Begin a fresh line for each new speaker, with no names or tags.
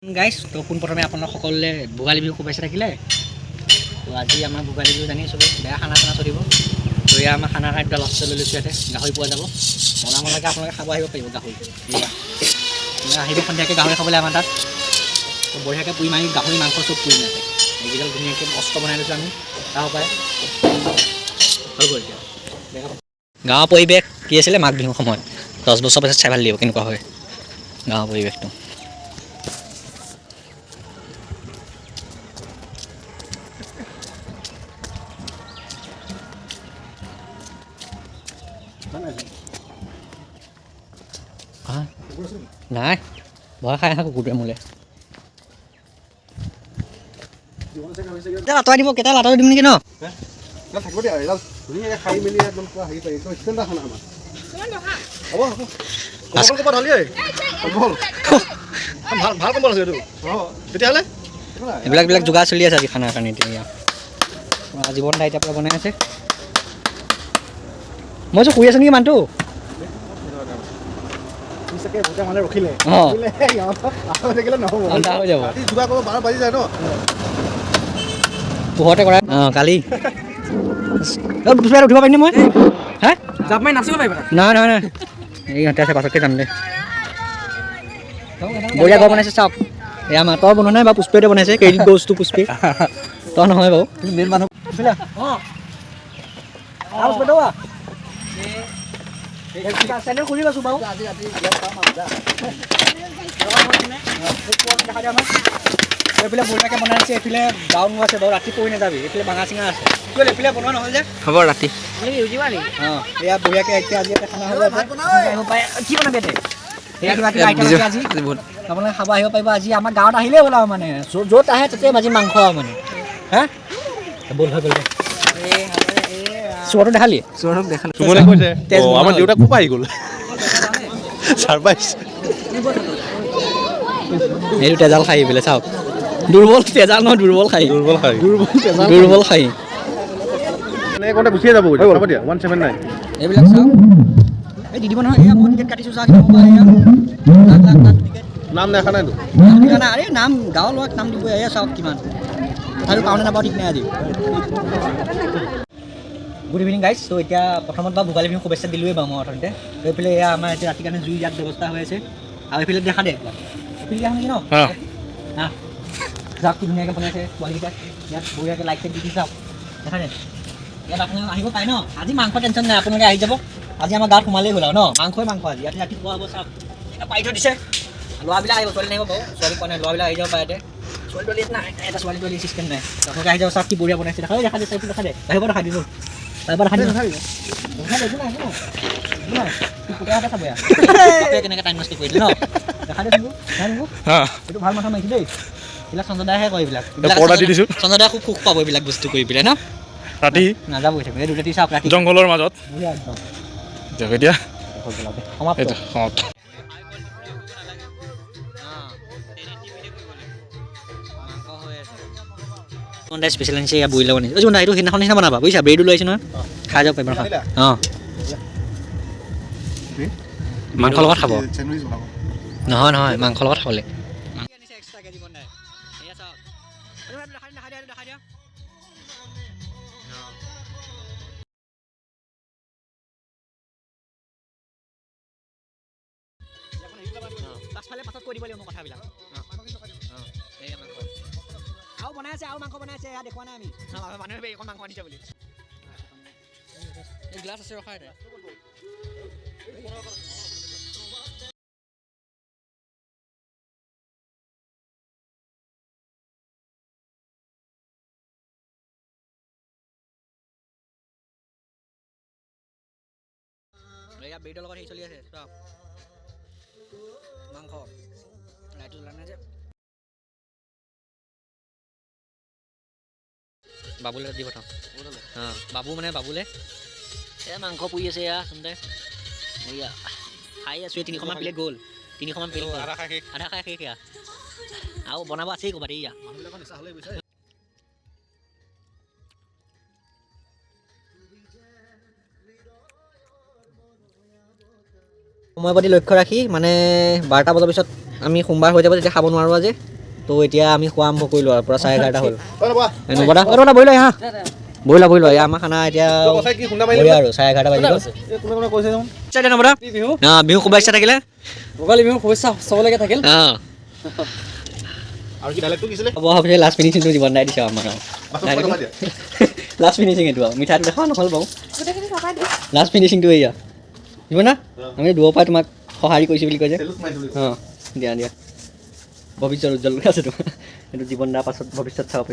Guys, to পোনপ্ৰথমে আপোনালোক সকলোলে ভোগালী বিহু শুভেচ্ছা থাকিলে। তো আজি আমাৰ ভোগালী বিহু জানি চবে বেয়া খানা চলিব। তো এয়া আমাৰ খানা খাদ্য লষ্ট লৈ লৈছোঁ ইয়াতে গাহৰি পোৱা যাব। মনামনাকৈ আপোনালোকে খাব আহিব পাৰিব গাহৰি। আহিব সন্ধিয়াকৈ গাহৰি খাবলৈ আমাৰ তাত। তো বঢ়িয়াকৈ পুৰি মাৰি গাহৰি মাংস চব পুৰি নাছে। এইকেইডাল ধুনীয়াকৈ মস্ত বনাই লৈছোঁ আমি তাৰ পৰাই। হৈ গ'ল এতিয়া। গাঁৱৰ পৰিৱেশ কি আছিলে মাঘ বিহুৰ সময়ত 10 বছৰ পাছত চাই ভাল লাগিব কেনেকুৱা হয় গাঁৱৰ পৰিৱেশটো। নাই ভয় খাই আহা কুকুৰটোৱে মোলে আঁতৰাই দিব কেইটা আঁতৰাই দিম নেকি ন
থাকিব দিয়া এডাল ধুনীয়াকৈ খাই মেলি একদম পুৰা হেৰি পাৰি একদম ষ্টেণ্ডাৰ্ড খানা আমাৰ হ'ব কম্বল ক'ৰবাত ঢালি কম্বল ভাল ভাল কম্বল আছে এইটো অঁ তেতিয়াহ'লে
এইবিলাক যোগাৰ চলি আছে আজি খানাৰ কাৰণে এতিয়া জীৱন দা এতিয়া পৰা বনাই আছে মই যে শুই আছো নেকি মানুহটো
মানে ৰখিলে নহ'ব
হৈ যাব
ৰাতি যোগাৰ কৰিব 12 বাজি যায় ন
পোহৰতে কৰা কালি উঠিব পাৰিম মই হা জাপ মাৰি নাচিব পাৰিবা নহয় এই ইহঁতে আছে পাছতকৈ যাম দে বঢ়িয়া ঘৰ বনাইছে চাওক এয়া আমাৰ তই বনোৱা নাই বাৰু পুষ্পেতে বনাইছে ক্ৰেডিট গ'জ টু পুষ্পে তই নহয় বাৰু তুমি মেইন মানুহ চেনেল খুলি লৈছোঁ বাৰু এইফালে বঢ়িয়াকৈ বনাইছে এইফালে গাউন আছে বাৰু ৰাতি পৰি নাযাবি এইফালে ভাঙা চিঙা আছে এইফালে বনোৱা নহ'ল যে হ'ব ৰাতি অঁ এয়া বঢ়িয়াকৈ এতিয়া আজি এটা খানা হ'ব কি বনাবি এতিয়া আজি আপোনালোকে খাব আহিব পাৰিব আজি আমাৰ গাঁৱত আহিলেই হ'ল আৰু মানে য'ত আহে তাতে আজি মাংস আৰু মানে হা বল হৈ গ'ল চোৰটো দেখালি
তোমালে কৈছে আমাৰ দেউতা ক'ৰ পৰা আহি গ'ল ছাৰপ্ৰাইজ
এইটো তেজাল খাই পেলাই চাওক দুৰ্বল তেজাল নহয় দুৰ্বল খাই দুৰ্বল খাই
কওঁতে গুচিয়ে যাব হ'ব দিয়া 179
এইবিলাক চাওক এই দি দিব নহয় এয়া মই টিকেট কাটিছোঁ চাওক
নাম দেখা নাইতো
আৰে নাম গাঁৱৰ ল'ৰাক নাম দিবই এয়া চাওক কিমান তথাপিও পাওঁনে নাপাওঁ ঠিক নাই আজি গুড ইভিনিং গাইজ ত' এতিয়া প্ৰথমত বাৰু ভোগালী বিহু শুভেচ্ছা দিলোঁৱেই বাৰু মই অৰ্থতে তো এইফালে এয়া আমাৰ এতিয়া ৰাতিৰ কাৰণে জুই ইয়াত ব্যৱস্থা হৈ আছে আৰু এইফালে দেখা দে এইফালে দেখা নেকি ন চাওক কি ধুনীয়াকৈ বনাইছে পোৱালিকেইটাক ইয়াত বঢ়িয়াকৈ লাইট চাইট দি দি চাওক দেখা দে ইয়াত আপোনালোকে আহিব পাৰে ন আজি মাংস টেনশ্যন নাই আপোনালোকে আহি যাব আজি আমাৰ গাঁৱত সোমালেই হ'ল আৰু ন মাংসই মাংস আজি ইয়াতে ৰাতি খোৱা হ'ব চাওক এটা পাৰি থৈ দিছে ল'ৰাবিলাক আহিব ছোৱালী নাহিব বাৰু ছোৱালী পোৱা নাই ল'ৰাবিলাক আহি যাব পাৰে ইয়াতে ছোৱালী তোৱালী নাই এটা ছোৱালী তোৱালী চিষ্টেম নাই আপোনালোকে আহি যাব চাওক কি বঢ়িয়া বনাইছে দেখা দে দেখা দে আহিব দেখা দিব কেনেকৈ টাইম নষ্ট কৰিলে ন দেখা দে এইটো ভাল মাথা মাৰিছে দেই এইবিলাক চঞ্জদাহে কয় এইবিলাক চঞ্জদাই খুব সুখ পাব এইবিলাক বস্তু কৰি পেলাই ন ৰাতি নাযাব হৈ থাকিব এই ৰাতি চাওক ৰাতি
জংঘলৰ মাজত এতিয়া সমাপ্ত স্পেচিয়েল আনিছে ইয়াত বইল বনাইছে এইটো এইটো সেইদিনাখন নিচিনা বনাবা বুজিছা ব্ৰেডো লৈ আহিছে নহয় খাই যাব পাৰিবা অঁ মাংসৰ লগত খাব নহয় মাংসৰ লগত খাবলৈ পাছফালে পাছত কৈ দিব লাগিব মই কথাবিলাক আৰু বনাই আছে আৰু মাংস বনাই আছে এয়া দেখুওৱা নাই আমি মানুহে অকণ মাংস আনিছে বুলি এই গ্লাছ আছে ৰখা এতিয়া এয়া ব্ৰেডৰ লগত হেৰি চলি আছে চাওক মাংস লাইটটো জ্বলা নাই যে বাবুলে দি পঠাওঁ অঁ বাবু মানে বাবুলে এয়া মাংস পুৰি আছে এয়া আচলতে এয়া খাই আছোঁ এই 300মান প্লেট গ'ল 300মান প্লেট আধা খাই শেষ এয়া আৰু বনাব আছেই ক'ৰবাত এয়া
সময় প্ৰতি লক্ষ্য ৰাখি মানে 12টা বজাৰ পিছত আমি সোমবাৰ হৈ যাব, তেতিয়া খাব নোৱাৰোঁ আজি। তো এতিয়া আমি খোৱা আৰম্ভ কৰিলোঁ আৰু, পৰা 11:30 হ'ল। নবদা বহি লয় হা, বহি লয় আমাৰ খানা এতিয়া বঢ়িয়া আৰু 11:30 বাজি গ'ল। নবদা বিহু শুভেচ্ছা থাকিলে,
ভোগালী বিহু শুভেচ্ছা চবলৈকে থাকিল।
আৰু কি ডাইলগটো দিছিলে?
লাষ্ট ফিনিচিংটো জীৱন দাই দিছে আমাক। লাষ্ট ফিনিচিং এইটো আৰু মিঠাইটো দেখা নহ'ল বাৰু, লাষ্ট ফিনিচিংটো এয়া দিব না। আমি দূৰৰ পৰাই তোমাক সঁহাৰি কৰিছোঁ বুলি কৈছে। অঁ দিয়া ভৱিষ্যত উজ্জ্বল আছে তোমাৰ, এইটো জীৱন দাৰ পাছত ভৱিষ্যত চাব পাৰিব।